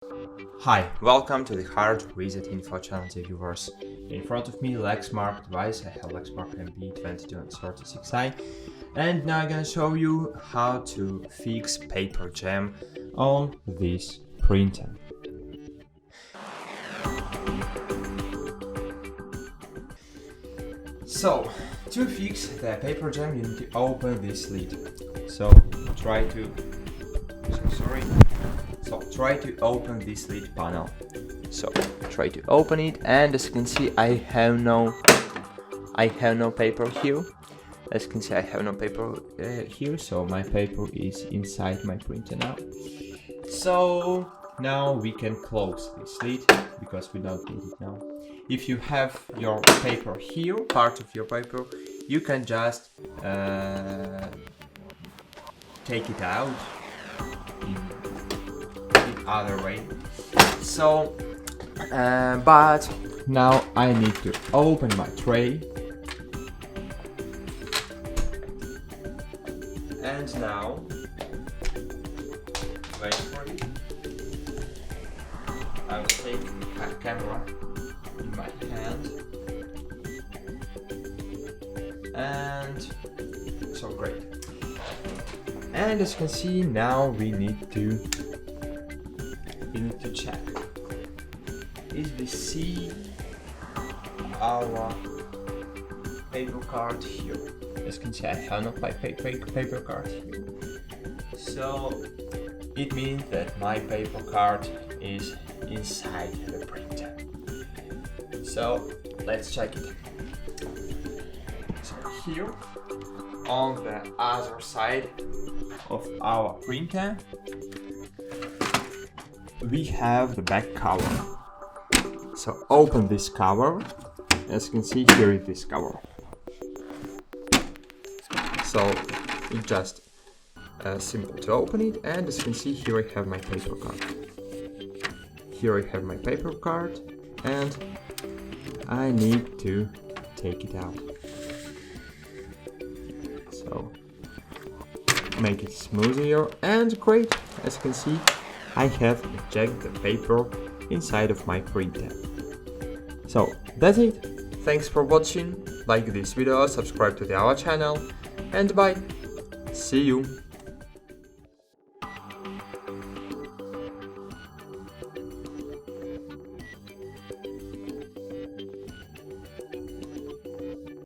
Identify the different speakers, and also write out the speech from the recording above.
Speaker 1: Hi, welcome to the HardReset.Info channel, dear viewers. In front of me, Lexmark device. I have Lexmark MB2236i, and now I'm gonna show you how to fix paper jam on this printer. So, to fix the paper jam, you need to open this lid. So try to open this lid panel. So try to open it, and as you can see, I have no paper here. As you can see, I have no paper here, so my paper is inside my printer now. So now we can close this lid because we don't need it now. If you have your paper here, part of your paper, you can just take it out in other way. So but now I need to open my tray, and now wait for it. I will take a camera in my hand, and so great. And as you can see, now we need to check if we see our paper card here. As you can see, I have no paper card here, so it means that my paper card is inside the printer. So let's check it. So here on the other side of our printer we have the back cover. So open this cover. As you can see, here is this cover. So it's just simple to open it, and as you can see, here I have my paper card. Here I have my paper card, and I need to take it out. So make it smoother, and great. As you can see, I have ejected the paper inside of my printer. So that's it. Thanks for watching. Like this video, subscribe to our channel, and bye. See you.